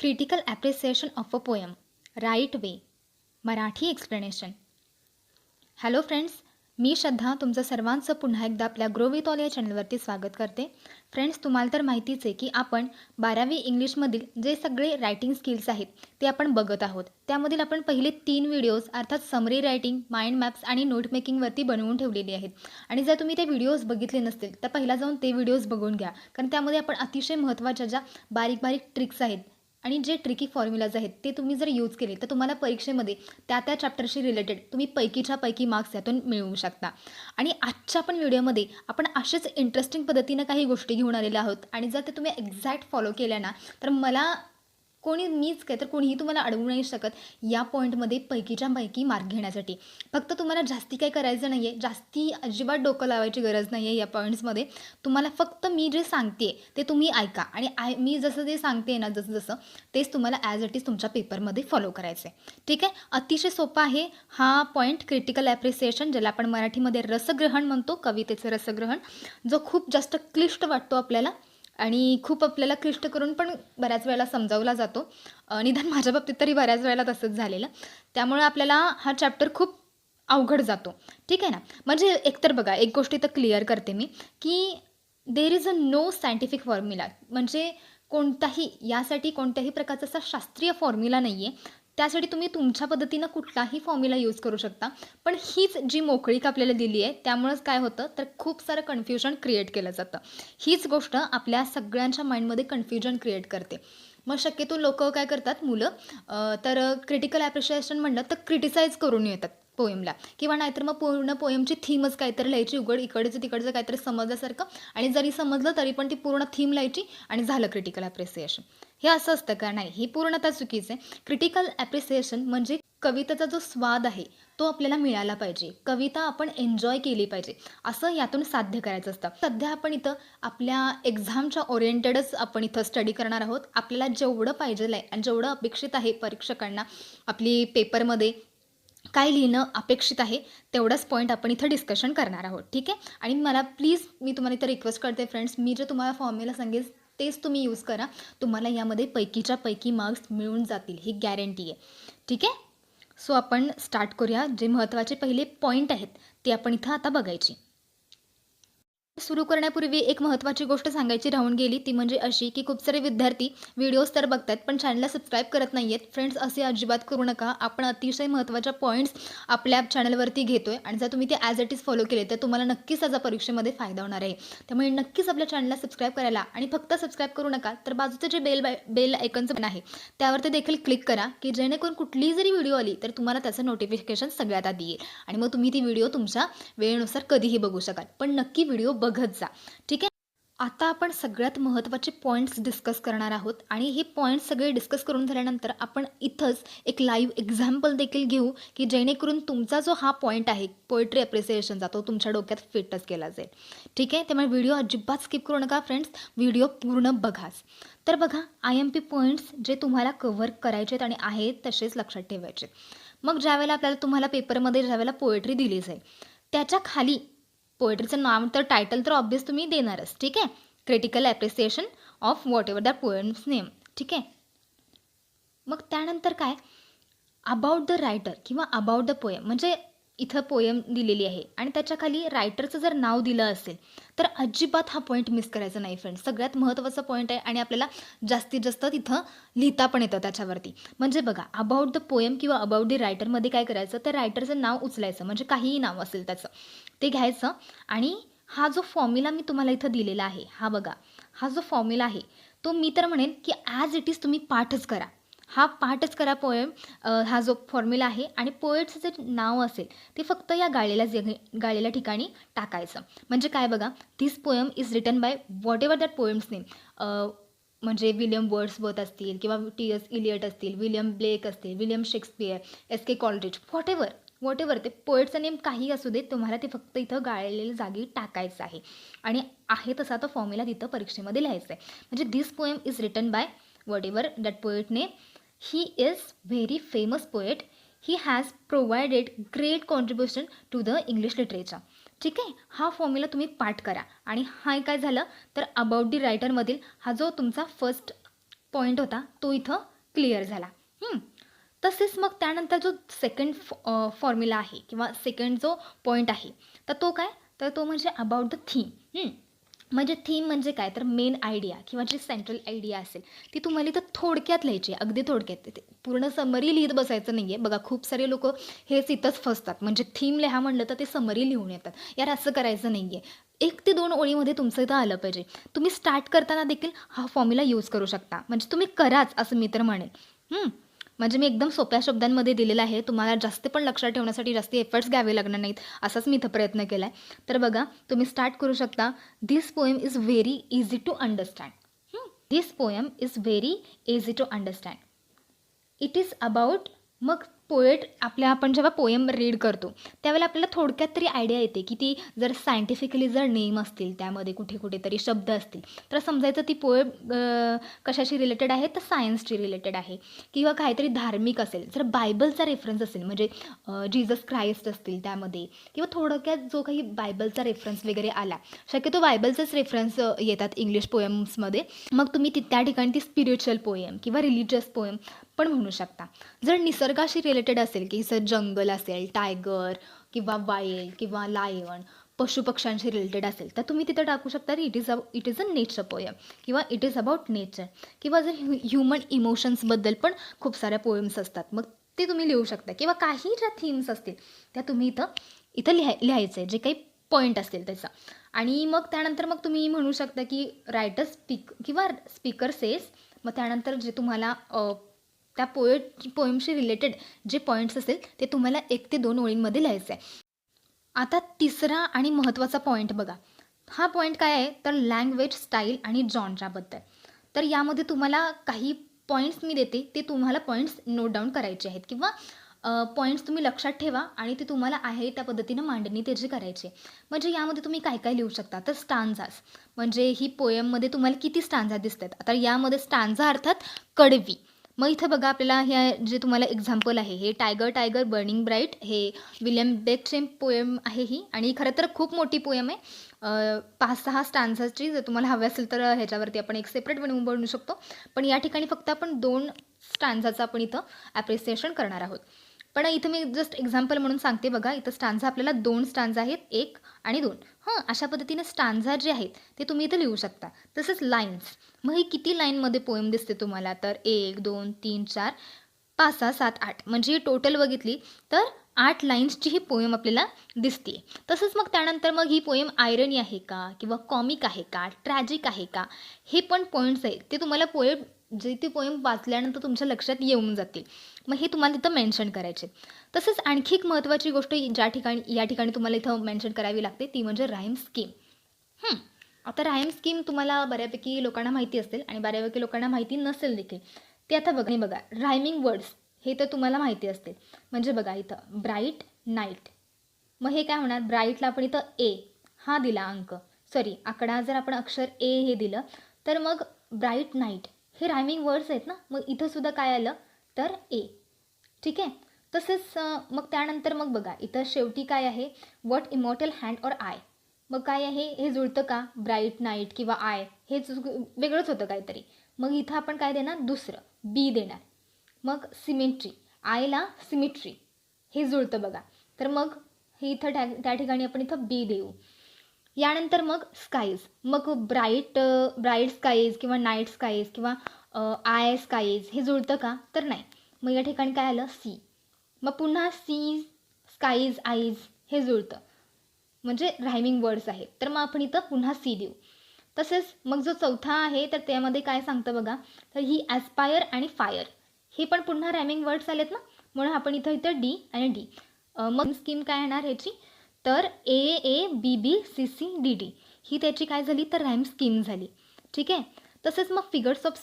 Critical appreciation of a poem right way Marathi explanation. Hello friends, मी श्रद्धा तुमचं सर्वांचं पुन्हा एकदा आपल्या ग्रो विथ ऑल या चॅनलवरती स्वागत करते. फ्रेंड्स, तुम्हाला तर माहितीच आहे की आपण 12वी इंग्लिशमधील जे सगळे रायटिंग स्किल्स आहेत ते आपण बघत आहोत. त्यामधील आपण पहिले 3 व्हिडिओज अर्थात समरी रायटिंग, माइंड मॅप्स आणि नोट मेकिंगवरती बनवून ठेवलेले आहेत. आणि जर तुम्ही ते व्हिडिओज बघितले नसतील तर पहिला जाऊन ते व्हिडिओज बघून घ्या, कारण त्यामध्ये आपण अतिशय महत्त्वाच्या ज्या बारीक बारीक ट्रिक्स आहेत आणि जे ट्रिकी फॉर्म्युलाज आहेत ते तुम्ही जर यूज केले तर तुम्हाला परीक्षेमध्ये त्या चॅप्टरशी रिलेटेड तुम्ही पैकीच्या पैकी मार्क्स यातून मिळवू शकता. आणि आजच्या पण व्हिडिओमध्ये आपण असेच इंटरेस्टिंग पद्धतीनं काही गोष्टी घेऊन आलेल्या आहोत आणि जर ते तुम्ही एक्झॅक्ट फॉलो केल्या ना तर मीच काय तर कोणीही तुम्हाला अडवू नाही शकत या पॉईंटमध्ये पैकीच्या पैकी मार्क घेण्यासाठी. फक्त तुम्हाला जास्ती काय करायचं नाही आहे, जास्ती अजिबात डोकं लावायची गरज नाही आहे या पॉईंट्समध्ये. तुम्हाला फक्त मी जे सांगते ते तुम्ही ऐका आणि मी जसं ते सांगते ना जसं तेच तुम्हाला ॲज इट इज तुमच्या पेपरमध्ये फॉलो करायचं आहे. ठीक आहे, अतिशय सोपा आहे हा पॉईंट. क्रिटिकल ॲप्रिसिएशन, ज्याला आपण मराठीमध्ये रसग्रहण म्हणतो, कवितेचं रसग्रहण, जो खूप जास्त क्लिष्ट वाटतो आपल्याला आणि खूप आपल्याला क्लिष्ट करून पण बऱ्याच वेळेला समजावला जातो. निदान माझ्या बाबतीत तरी बऱ्याच वेळेला तसंच झालेलं. त्यामुळे आपल्याला हा चॅप्टर खूप अवघड जातो. ठीक आहे ना. म्हणजे एकतर बघा, एक गोष्ट इथं क्लिअर करते मी की there is a no scientific formula. म्हणजे यासाठी कोणत्याही प्रकारचा असा शास्त्रीय फॉर्म्युला नाही आहे. त्यासाठी तुम्ही तुमच्या पद्धतीनं कुठलाही फॉर्म्युला यूज करू शकता. पण हीच जी मोकळीक आपल्याला दिली आहे त्यामुळंच काय होतं तर खूप सारं कन्फ्युजन क्रिएट केलं जातं. हीच गोष्ट आपल्या सगळ्यांच्या माइंडमध्ये कन्फ्युजन क्रिएट करते. मग शक्यतो लोक काय करतात, मुलं तर क्रिटिकल ॲप्रिशिएशन म्हणलं तर क्रिटिसाइज करून येतात पोएमला, किंवा नाहीतर मग पूर्ण पोएमची थीमच काहीतरी लिहायची, इकडचं तिकडचं काहीतरी समजल्यासारखं, आणि जरी समजलं तरी पण ती पूर्ण थीम लिहायची आणि झालं क्रिटिकल ॲप्रिसिएशन. हे असं असतं का? नाही, ही पूर्णतः चुकीचं आहे. क्रिटिकल ॲप्रिसिएशन म्हणजे कवितेचा जो स्वाद आहे तो आपल्याला मिळाला पाहिजे, कविता आपण एन्जॉय केली पाहिजे, असं यातून साध्य करायचं असतं. सध्या आपण इथं आपल्या एक्झामच्या ओरिएंटेडच आपण इथं स्टडी करणार आहोत. आपल्याला जेवढं पाहिजेल आहे आणि जेवढं अपेक्षित आहे परीक्षकांना आपली पेपरमध्ये काय लिहिणं अपेक्षित आहे तेवढंच पॉईंट आपण इथं डिस्कशन करणार आहोत. ठीक आहे. आणि मी तुम्हाला इथं रिक्वेस्ट करते फ्रेंड्स, मी जे तुम्हाला फॉर्म्युला सांगेल तेच तुम्ही यूज करा. तुम्हाला यामध्ये पैकीच्या पैकी मार्क्स मिळून जातील, ही गॅरंटी आहे. ठीक आहे. सो आपण स्टार्ट करूया. जे महत्त्वाचे पहिले पॉईंट आहेत ते आपण इथं आता बघायची. सुरू करण्यापूर्वी एक महत्त्वाची गोष्ट सांगायची राहून गेली, ती म्हणजे अशी की खूप सारे विद्यार्थी व्हिडिओज तर बघतात पण चॅनलला सबस्क्राईब करत नाही आहेत. फ्रेंड्स, असे अजिबात करू नका. आपण अतिशय महत्त्वाच्या पॉईंट्स आपल्या चॅनलवरती घेतो आहे आणि जर तुम्ही ते ॲज इट इज फॉलो केले तर तुम्हाला नक्कीच त्याचा परीक्षेमध्ये फायदा होणार आहे. त्यामुळे नक्कीच आपल्या चॅनलला सबस्क्राईब करायला, आणि फक्त सबस्क्राईब करू नका तर बाजूचं जे बेल आयकॉनचं पण आहे त्यावरती देखील क्लिक करा, की जेणेकरून कुठलीही जरी व्हिडिओ आली तर तुम्हाला त्याचं नोटिफिकेशन सगळ्यात आधी येईल आणि मग तुम्ही ती व्हिडिओ तुमच्या वेळेनुसार कधीही बघू शकाल. पण नक्की व्हिडिओ बघत जा. ठीक आहे. आता आपण सगळ्यात महत्त्वाचे पॉईंट्स डिस्कस करणार आहोत आणि हे पॉईंट्स सगळे डिस्कस करून झाल्यानंतर आपण इथंच एक लाईव्ह एक्झाम्पल देखील घेऊ, की जेणेकरून तुमचा जो हा पॉईंट आहे पोएट्री अप्रिसिएशनचा तो तुमच्या डोक्यात फिटच केला जाईल. ठीक आहे. त्यामुळे व्हिडिओ अजिबात स्किप करू नका फ्रेंड्स, व्हिडिओ पूर्ण बघाच. तर बघा, IMP पॉईंट्स जे तुम्हाला कव्हर करायचे आणि आहेत तसेच लक्षात ठेवायचे. मग ज्यावेळेला तुम्हाला पेपरमध्ये ज्यावेळेला पोएट्री दिली जाईल त्याच्या खाली पोएट्रीचं नाव तर टायटल तर ऑब्वियस तुम्ही देणारच. ठीक आहे. Critical appreciation of what ever the poems name. ठीक आहे. मग त्यानंतर काय, अबाउट द रायटर किंवा अबाउट द पोएम, म्हणजे इथं पोएम दिलेली आहे आणि त्याच्या खाली रायटरचं जर नाव दिलं असेल तर अजिबात हा पॉईंट मिस करायचा नाही फ्रेंड्स. सगळ्यात महत्त्वाचा पॉईंट आहे आणि आपल्याला जास्तीत जास्त तिथं लिहिता पण येतं त्याच्यावरती. म्हणजे बघा, अबाउट द पोएम किंवा अबाउट द रायटरमध्ये काय करायचं तर रायटरचं नाव उचलायचं, म्हणजे काहीही नाव असेल त्याचं ते घ्यायचं. आणि हा जो फॉर्म्युला मी तुम्हाला इथं दिलेला आहे, हा बघा, हा जो फॉर्म्युला आहे तो मी तर म्हणेन की ॲज इट इज तुम्ही पाठच करा. हा पाठच करा पोएम, हा जो फॉर्म्युला आहे. आणि पोएटचं जे नाव असेल ते फक्त या गाळलेल्या ठिकाणी टाकायचं. म्हणजे काय बघा, this poem is written by whatever that poems name. म्हणजे विलियम वर्ड्सवर्थ असतील किंवा T.S. इलियट असतील, विलियम ब्लेक असतील, William Shakespeare, S.K. Coleridge, what ever ते पोएटचं नेम काही असू दे, तुम्हाला ते फक्त इथं गाळलेल्या जागी टाकायचं आहे. आणि आहे तसा तो फॉर्म्युला तिथं परीक्षेमध्ये लिहायचा आहे. म्हणजे this poem is written by whatever that poet name. He is very famous poet. He has provided great contribution to the English literature. ठीक आहे. हा फॉर्म्युला तुम्ही पाठ करा. आणि हा काय झालं तर अबाउट दी रायटरमधील हा जो तुमचा फर्स्ट पॉईंट होता तो इथं क्लिअर झाला. तसेच मग त्यानंतर जो सेकंड फॉर्म्युला आहे किंवा सेकंड जो पॉईंट आहे, तर तो काय, तर तो म्हणजे अबाउट द थीम. म्हणजे थीम म्हणजे काय, तर मेन आयडिया किंवा जी सेंट्रल आयडिया असेल ती तुम्हाला इथं थोडक्यात लिहायची आहे, अगदी थोडक्यात. ते पूर्ण समरी लिहित बसायचं नाही आहे. बघा खूप सारे लोक हेच इथंच फसतात, म्हणजे थीम लिहा म्हणलं तर ते समरी लिहून येतात. यार असं करायचं नाही आहे. 1 ते 2 ओळीमध्ये तुमचं इथं आलं पाहिजे. तुम्ही स्टार्ट करताना देखील हा फॉर्म्युला यूज करू शकता, म्हणजे तुम्ही कराच असं मी तर म्हणेन. म्हणजे मी एकदम सोप्या शब्दांमध्ये दिलेलं आहे. तुम्हाला जास्त पण लक्षात ठेवण्यासाठी जास्त एफर्ट्स घ्यावे लागणार नाहीत, असाच मी इथं प्रयत्न केला आहे. तर बघा तुम्ही स्टार्ट करू शकता. This poem is very easy to understand. This poem is very easy to understand. It is about, मग पोएट आपण जेव्हा पोएम रीड करतो त्यावेळेला आपल्याला थोडक्यात तरी आयडिया येते की ती जर सायंटिफिकली जर नेम असतील, त्यामध्ये कुठे कुठे तरी शब्द असतील, तर समजायचं ती पोएम कशाशी रिलेटेड आहे, तर सायन्सची रिलेटेड आहे. किंवा काहीतरी धार्मिक असेल, जर बायबलचा रेफरन्स असेल, म्हणजे जीजस क्राइस्ट असतील त्यामध्ये, किंवा थोडक्यात जो काही बायबलचा रेफरन्स वगैरे आला, शक्यतो बायबलचेच रेफरन्स येतात इंग्लिश पोएम्समध्ये, मग तुम्ही त्या ठिकाणी ती स्पिरिच्युअल पोएम किंवा रिलिजियस पोएम पण म्हणू शकता. जर निसर्गाशी रिलेटेड असेल, की सर जंगल असेल, टायगर किंवा वाईल किंवा लायन, पशुपक्ष्यांशी रिलेटेड असेल, तर तुम्ही तिथं टाकू शकता it is a nature poem किंवा इट इज अबाउट नेचर. किंवा जर ह्युमन इमोशन्सबद्दल पण खूप साऱ्या पोएम्स असतात, मग ते तुम्ही लिहू शकता. किंवा काही ज्या थीम्स असतील त्या तुम्ही इथं लिहायचं आहे, जे काही पॉईंट असतील त्याचा. आणि मग त्यानंतर मग तुम्ही म्हणू शकता की रायटर किंवा स्पीकर सेस. मग त्यानंतर जे तुम्हाला त्या पोएमशी रिलेटेड जे पॉईंट्स असेल ते तुम्हाला 1 ते 2 ओळींमध्ये लिहायचं आहे. आता तिसरा आणि महत्त्वाचा पॉईंट बघा. हा पॉईंट काय आहे, तर लँग्वेज, स्टाईल आणि जॉनराबद्दल. तर यामध्ये तुम्हाला काही पॉईंट्स मी देते, ते तुम्हाला पॉईंट्स नोट डाऊन करायचे आहेत किंवा पॉईंट्स तुम्ही लक्षात ठेवा आणि ते तुम्हाला आहे त्या पद्धतीनं मांडणी त्याची करायची आहे. म्हणजे यामध्ये तुम्ही काय काय लिहू शकता, तर स्टांजास, म्हणजे ही पोएममध्ये तुम्हाला किती स्टांजा दिसतात. आता यामध्ये स्टांजा अर्थात कडवी. मग इथं बघा आपल्याला हे जे तुम्हाला एक्झाम्पल आहे, हे टायगर टायगर बर्निंग ब्राईट, हे विल्यम बेकचे पोएम आहे ही, आणि खरं तर खूप मोठी पोएम आहे. 5-6 स्टांजाची. जर तुम्हाला हवे असेल तर ह्याच्यावरती आपण एक सेपरेट बनवू शकतो, पण या ठिकाणी फक्त आपण 2 स्टांजाचं आपण इथं ॲप्रिसिएशन करणार आहोत. पण इथं मी जस्ट एक्झाम्पल म्हणून सांगते. बघा इथं स्टांजा आपल्याला 2 स्टांजा आहेत, 1 आणि 2. अशा पद्धतीने स्टांजा जे आहेत ते तुम्ही इथं लिहू शकता. तसंच लाईन्स, मग ही किती लाईनमध्ये पोएम दिसते तुम्हाला, तर 1 2 3 4 5 6 7 8, म्हणजे टोटल बघितली तर 8 लाईन्सची ही पोएम आपल्याला दिसते. तसंच मग त्यानंतर मग ही पोएम आयरनी आहे का, किंवा कॉमिक आहे का, ट्रॅजिक आहे का, हे पण पॉईंट्स आहेत, ते तुम्हाला ती पोएम वाचल्यानंतर तुमच्या लक्षात येऊन जातील. मग हे तुम्हाला इथं मेन्शन करायचे. तसंच आणखी एक महत्त्वाची गोष्ट या ठिकाणी तुम्हाला इथं मेन्शन करावी लागते, ती म्हणजे राईम स्कीम. आता राईम स्कीम तुम्हाला बऱ्यापैकी लोकांना माहिती असेल आणि बऱ्यापैकी लोकांना माहिती नसेल देखील. ते आता बघा रायमिंग वर्ड्स हे तर तुम्हाला माहिती असते. म्हणजे बघा इथं ब्राईट नाईट, मग हे काय होणार, ब्राईटला आपण इथं ए हा दिला अंक, सॉरी आकडा, जर आपण अक्षर ए हे दिलं तर मग ब्राईट नाईट हे रायमिंग वर्ड्स आहेत ना, मग इथं सुद्धा काय आलं, तर ए. ठीक आहे. तसेच मग त्यानंतर मग बघा इथं शेवटी काय आहे, व्हॉट इमॉर्टल हँड और आय. मग काय आहे, हे जुळतं का, ब्राईट नाईट किंवा आय हेच वेगळंच होतं काहीतरी. मग इथं आपण काय देणार, दुसरं बी देणार. मग सिमेट्री, आयला सिमेट्री हे जुळतं बघा, तर मग हे इथं त्या ठिकाणी आपण इथं बी देऊ. यानंतर मग स्काईज, मग ब्राईट स्काईज किंवा नाईट स्काईज किंवा आय स्काईज हे जुळतं का, तर नाही. मग या ठिकाणी काय आलं, सी. मग पुन्हा सी, स्काईज, आईज हे जुळतं, म्हणजे रायमिंग वर्ड्स आहेत, तर मग आपण इथं पुन्हा सी देऊ. तसेच मग जो चौथा आहे तर त्यामध्ये काय सांगतं बघा, तर ही ॲस्पायर आणि फायर हे पण पुन्हा रायमिंग वर्ड्स आलेत ना, म्हणून आपण इथं डी आणि डी. मग स्कीम काय येणार ह्याची, तर A B B C C D D ही त्याची काय झाली, तर राईम स्कीम झाली. ठीक आहे. तसेच मग फिगर्स ऑफ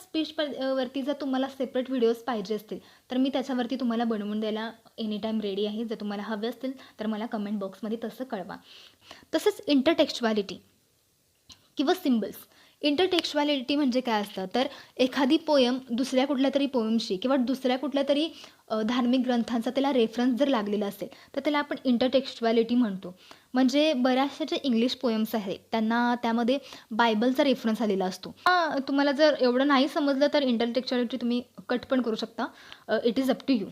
स्पीच वरती जर तुम्हाला सेपरेट व्हिडिओज पाहिजे असतील तर मी त्याच्यावरती तुम्हाला बनवून द्यायला एनी टाईम रेडी आहे. जर तुम्हाला हवे असतील तर मला कमेंट बॉक्समध्ये तसं कळवा. तसंच इंटरटेक्च्युअलिटी किंवा सिम्बल्स, इंटरटेक्च्युअलिटी म्हणजे काय असतं, तर एखादी पोयम दुसऱ्या कुठल्या तरी पोयमशी किंवा दुसऱ्या कुठल्या तरी धार्मिक ग्रंथांचा त्याला रेफरन्स जर लागलेला असेल तर त्याला आपण इंटरटेक्च्युअलिटी म्हणतो. म्हणजे बऱ्याचशा जे इंग्लिश पोयम्स आहेत त्यांना त्यामध्ये बायबलचा रेफरन्स आलेला असतो. तुम्हाला जर एवढं नाही समजलं तर इंटरटेक्च्युअलिटी तुम्ही कट पण करू शकता. It is up to you.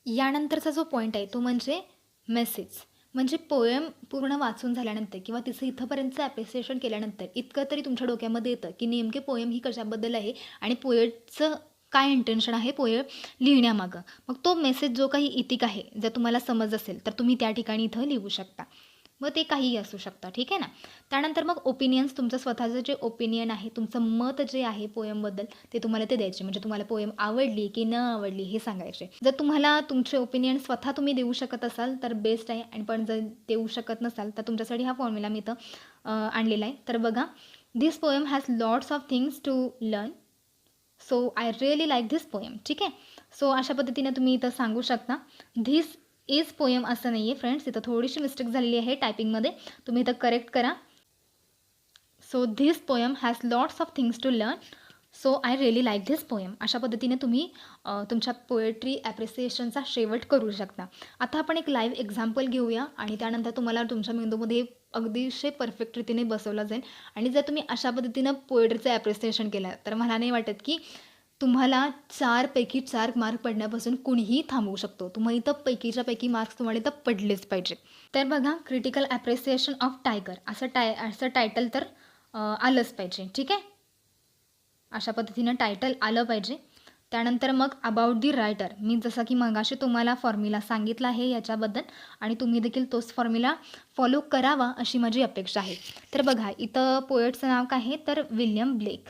यानंतरचा जो पॉईंट आहे तो म्हणजे मेसेज. म्हणजे पोएम पूर्ण वाचून झाल्यानंतर किंवा तिचं इथंपर्यंतचं ॲप्रिसिएशन केल्यानंतर इतकं तरी तुमच्या डोक्यामध्ये येतं की नेमके पोएम ही कशाबद्दल आहे आणि पोएटचं काय इंटेन्शन आहे पोएम लिहिण्यामागं. मग तो मेसेज जो काही इतिक आहे जर तुम्हाला समज असेल तर तुम्ही त्या ठिकाणी इथं लिहू शकता. मग ते काहीही असू शकतं, ठीक आहे ना. त्यानंतर मग ओपिनियन्स, तुमचं स्वतःचं जे ओपिनियन आहे, तुमचं मत जे आहे पोएमबद्दल ते तुम्हाला ते द्यायचे. म्हणजे तुम्हाला पोएम आवडली की न आवडली हे सांगायचे. जर तुम्हाला तुमचे ओपिनियन स्वतः तुम्ही देऊ शकत असाल तर बेस्ट आहे, आणि पण जर देऊ शकत नसाल तर तुमच्यासाठी हा फॉर्म्युला मी इथं आणलेला आहे. तर बघा, this poem has lots of things to learn, so I really like this poem. ठीक आहे. सो अशा पद्धतीने तुम्ही इथं सांगू शकता. धिस इज पोएम असं नाही आहे फ्रेंड्स, इथं थोडीशी मिस्टेक झालेली आहे टायपिंगमध्ये, तुम्ही इथं करेक्ट करा. So this poem has lots of things to learn, so I really like this poem. अशा पद्धतीने तुम्ही तुमच्या पोएट्री ॲप्रिसिएशनचा शेवट करू शकता. आता आपण एक लाईव्ह एक्झाम्पल घेऊया आणि त्यानंतर तुम्हाला तुमच्या मेंदूमध्ये अगदीशय परफेक्ट रीतीने बसवलं जाईल. आणि जर तुम्ही अशा पद्धतीनं पोएट्रीचं ॲप्रिसिएशन केलं तर मला नाही वाटत की तुम्हाला 4 पैकी 4 मार्क पडण्यापासून कुणीही थांबवू शकतो. तुम्हाला इथं पैकीच्या पैकी मार्क्स तुम्हाला इथं पडलेच पाहिजे. तर बघा, क्रिटिकल ॲप्रिसिएशन ऑफ टायगर असं टायटल तर आलंच पाहिजे. ठीक आहे. अशा पद्धतीनं टायटल आलं पाहिजे. त्यानंतर मग अबाउट दी रायटर, मी जसं की मगाशी तुम्हाला फॉर्म्युला सांगितला आहे याच्याबद्दल, आणि तुम्ही देखील तोच फॉर्म्युला फॉलो करावा अशी माझी अपेक्षा आहे. तर बघा, इथं पोएटचं नाव काय आहे तर विल्यम ब्लेक.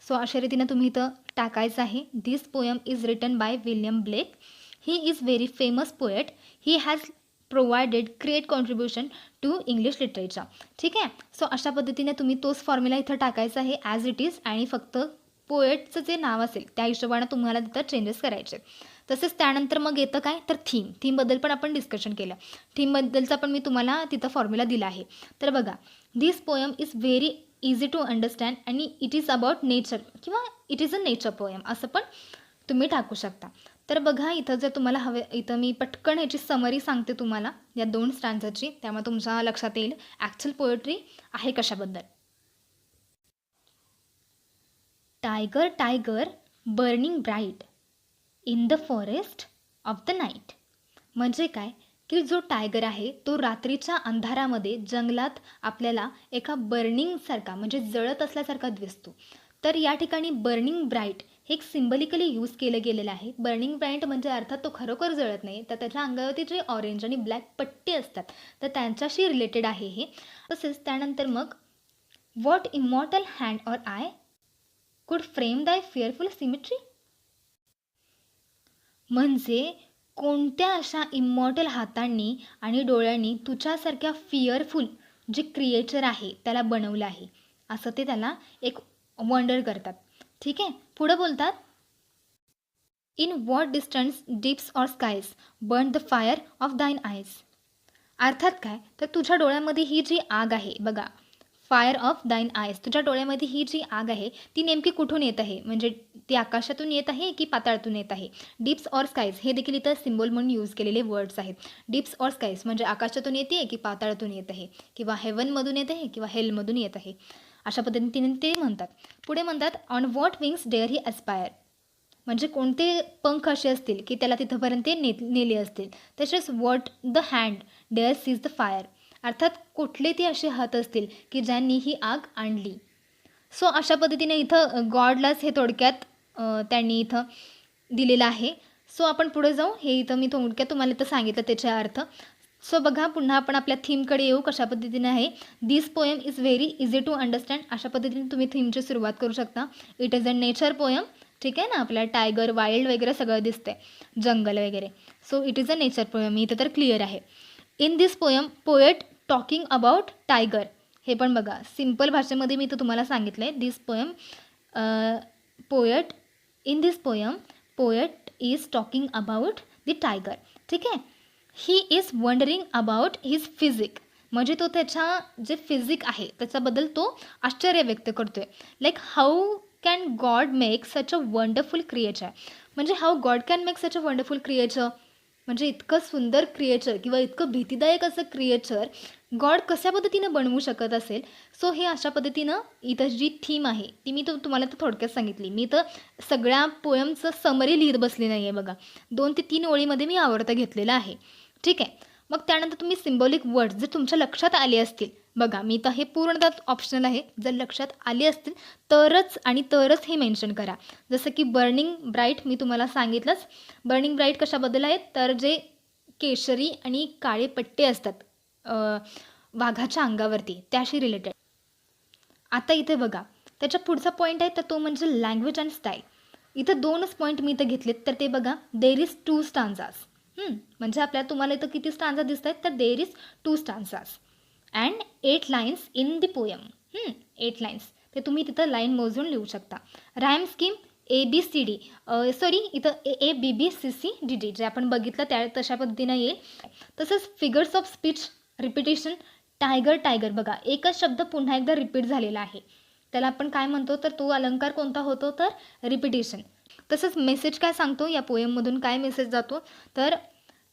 सो अशा रीतीनं तुम्ही इथं टाकायचं आहे. This poem is written by William Blake. He is very famous poet. He has provided great contribution to English literature. ठीक आहे. सो अशा पद्धतीने तुम्ही तोच फॉर्म्युला इथं टाकायचा आहे ॲज इट इज, आणि फक्त पोएटचं जे नाव असेल त्या हिशोबानं तुम्हाला तिथं चेंजेस करायचे. तसेच त्यानंतर मग येतं काय तर थीमबद्दल पण आपण डिस्कशन केलं. थीमबद्दलचा पण मी तुम्हाला तिथं फॉर्म्युला दिला आहे. तर बघा, this poem is very easy to understand आणि इट इज अबाउट नेचर किंवा it is a nature poem असं पण तुम्ही टाकू शकता. तर बघा, इथं जर तुम्हाला हवे, इथं मी पटकन ह्याची समरी सांगते तुम्हाला या 2 स्टँजाची, त्यामुळे तुमच्या लक्षात येईल ॲक्च्युअल पोएट्री आहे कशाबद्दल. Tiger tiger burning bright in the forest of the night. म्हणजे काय की जो टायगर आहे तो रात्रीच्या अंधारामध्ये जंगलात आपल्याला एका बर्निंगसारखा म्हणजे जळत असल्यासारखा दिसतो. तर या ठिकाणी बर्निंग ब्राईट हे एक सिम्बॉलिकली यूज केलं गेलेलं आहे. बर्निंग ब्राईट म्हणजे अर्थात तो खरोखर जळत नाही, तर त्याच्या अंगावरती जे ऑरेंज आणि ब्लॅक पट्टी असतात तर त्यांच्याशी रिलेटेड आहे हे. तसेच त्यानंतर मग what immortal hand or I could frame दाय फिअरफुल सिमेट्री. म्हणजे कोणत्या अशा इमॉर्टल हातांनी आणि डोळ्यांनी तुझ्यासारख्या फिअरफुल जे क्रिएचर आहे त्याला बनवलं आहे, असं ते त्याला एक वंडर करतात. ठीक आहे. पुढं बोलतात, in what distance deeps or skies burn the fire of thine eyes. अर्थात काय तर तुझ्या डोळ्यामध्ये ही जी आग आहे बघा, फायर ऑफ दाइन आयज, तुझ्या डोळ्यामध्ये ही जी आग आहे ती नेमकी कुठून येत आहे, म्हणजे ती आकाशातून येत आहे की पाताळातून येत आहे. डिप्स ऑर स्काईज हे देखील इथं सिम्बॉल म्हणून यूज केलेले वर्ड्स आहेत. डिप्स ऑर स्काईज म्हणजे आकाशातून येते की पाताळातून येत आहे, किंवा हेवनमधून येत आहे किंवा हेलमधून येत आहे, अशा पद्धतीने ते म्हणतात. पुढे म्हणतात, on what wings dare he aspire. म्हणजे कोणते पंख असे असतील की त्याला तिथंपर्यंत ते नेले असतील. तसेच what the hand dare seize the fire, अर्थात कुठले ते असे हात असतील की ज्यांनी ही आग आणली. सो अशा पद्धतीने इथं गॉडलाच हे थोडक्यात त्यांनी इथं दिलेलं आहे. सो आपण पुढे जाऊ. हे इथं मी थोडक्यात तुम्हाला इथं सांगितलं त्याचे अर्थ. सो बघा, पुन्हा आपण आपल्या थीमकडे येऊ. कशा पद्धतीने आहे, this poem is very easy to understand. अशा पद्धतीने तुम्ही थीमची सुरुवात करू शकता. It is a nature poem. ठीक आहे ना, आपल्याला टायगर वाईल्ड वगैरे सगळं दिसतंय, जंगल वगैरे. So it is a nature poem, इथं तर क्लिअर आहे. In this poem poet talking about tiger. हे पण बघा, सिम्पल भाषेमध्ये मी इथं तुम्हाला सांगितलं आहे. This poem poet in this poem poet is talking about the tiger. ठीक आहे. He is wondering about his physique. म्हणजे तो त्याच्या जे फिजिक आहे त्याच्याबद्दल तो आश्चर्य व्यक्त करतोय. Like how can God make such a wonderful creature. म्हणजे how God can make such a wonderful creature, म्हणजे इतकं सुंदर क्रिएचर किंवा इतकं भीतीदायक असं क्रिएचर गॉड कशा पद्धतीनं बनवू शकत असेल. सो हे अशा पद्धतीनं इथं जी थीम आहे ती मी तुम्हाला तर थोडक्यात सांगितली. मी तर सगळ्या पोयमचं समरी लिहित बसली नाही आहे बघा. 2 ते 3 ओळीमध्ये मी आवडता घेतलेला आहे. ठीक आहे. मग त्यानंतर तुम्ही सिम्बॉलिक वर्ड्स जर तुमच्या लक्षात आले असतील, बघा मी तर हे पूर्णतः ऑप्शनल आहे. जर लक्षात आले असतील तरच हे मेन्शन करा. जसं की बर्निंग ब्राईट मी तुम्हाला सांगितलंच. बर्निंग ब्राईट कशाबद्दल आहेत, तर जे केशरी आणि काळे पट्टे असतात वाघाच्या अंगावरती त्याशी रिलेटेड. आता इथे बघा त्याच्या पुढचा पॉईंट आहे तर तो म्हणजे लँग्वेज अँड स्टाईल. इथं 2च पॉईंट मी इथं घेतलेत. तर ते बघा देर इज 2 स्टांजास. म्हणजे आपल्याला तुम्हाला इथं किती स्टांजा दिसत आहेत, तर there is 2 stanzas and 8 lines in the poem. 8 lines ते तुम्ही तिथं लाईन मोजून लिहू शकता. राईम स्कीम ABCD, सॉरी इथं ABBCCDD जे आपण बघितलं त्या तशा पद्धतीनं येईल. तसंच figures of speech repetition. Tiger बघा एकच शब्द पुन्हा एकदा रिपीट झालेला आहे, त्याला आपण काय म्हणतो, तर तो अलंकार कोणता होतो, तर रिपिटेशन. तसंच मेसेज काय सांगतो या पोएममधून, काय मेसेज जातो, तर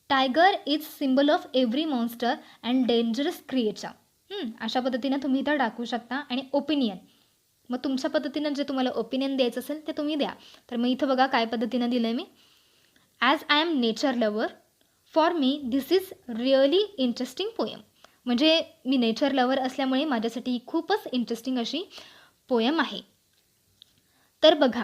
tiger is symbol of every monster and dangerous creature. अशा पद्धतीनं तुम्ही इथं टाकू शकता. आणि ओपिनियन, मग तुमच्या पद्धतीनं जे तुम्हाला ओपिनियन द्यायचं असेल ते तुम्ही द्या. तर मग इथं बघा काय पद्धतीनं दिलं आहे मी. As I am nature lover, for me this is really interesting poem. म्हणजे मी नेचर लवर असल्यामुळे माझ्यासाठी खूपच इंटरेस्टिंग अशी पोयम आहे. तर बघा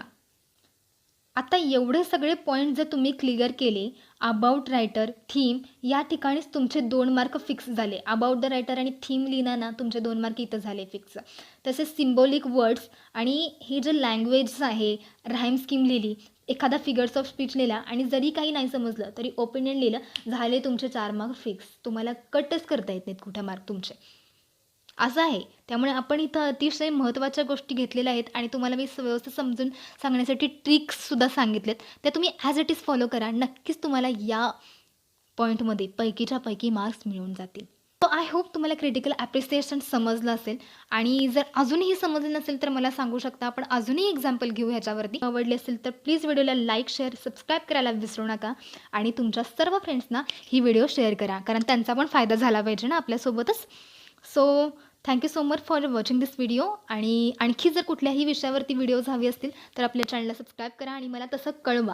आता एवढे सगळे पॉईंट जर तुम्ही क्लिअर केले अबाउट रायटर, थीम, या ठिकाणीच तुमचे 2 मार्क फिक्स झाले. अबाउट द रायटर आणि थीम लिहिणार ना तुमचे 2 मार्क इथं झाले फिक्स. तसेच सिम्बॉलिक वर्ड्स आणि हे जे लँग्वेज आहे, राईम स्कीम लिहिली, एखादा फिगर्स ऑफ स्पीच लिहिला आणि जरी काही नाही समजलं तरी ओपिनियन लिहिलं, झाले तुमचे 4 मार्क फिक्स. तुम्हाला कटच करता येत नाहीत कुठे मार्क तुमचे, असं आहे. त्यामुळे आपण इथं अतिशय महत्त्वाच्या गोष्टी घेतलेल्या आहेत आणि तुम्हाला मी व्यवस्थित समजून सांगण्यासाठी ट्रिक्ससुद्धा सांगितलेत. त्या तुम्ही ॲज इट इज फॉलो करा. नक्कीच तुम्हाला या पॉईंटमध्ये पैकीच्या पैकी मार्क्स मिळून जातील. सो आय होप तुम्हाला क्रिटिकल ॲप्रिसिएशन समजलं असेल. आणि जर अजूनही समजलं नसेल तर मला सांगू शकता, आपण अजूनही एक्झाम्पल घेऊ ह्याच्यावरती. आवडले असेल तर प्लीज व्हिडिओला लाईक, शेअर, सबस्क्राईब करायला विसरू नका. आणि तुमच्या सर्व फ्रेंड्सना ही व्हिडिओ शेअर करा, कारण त्यांचा पण फायदा झाला पाहिजे ना आपल्यासोबतच. So thank you so much for watching this video. आणि आणखी जर कुठल्याही विषयावरती व्हिडिओज हवी असतील तर आपल्या चॅनलला सबस्क्राईब करा आणि मला तसं कळवा.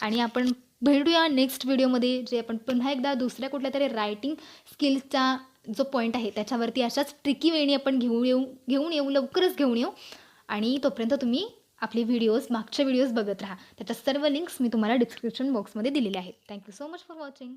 आणि आपण भेटूया नेक्स्ट व्हिडिओमध्ये, जे आपण पुन्हा एकदा दुसऱ्या कुठल्या तरी रायटिंग स्किल्सचा जो पॉईंट आहे त्याच्यावरती अशाच ट्रिकी वेळी आपण लवकरच घेऊन येऊ. आणि तोपर्यंत तुम्ही आपले मागचे व्हिडिओज बघत राहा. त्याच्या सर्व लिंक्स मी तुम्हाला डिस्क्रिप्शन बॉक्समध्ये दिलेले आहेत. Thank you so much for watching.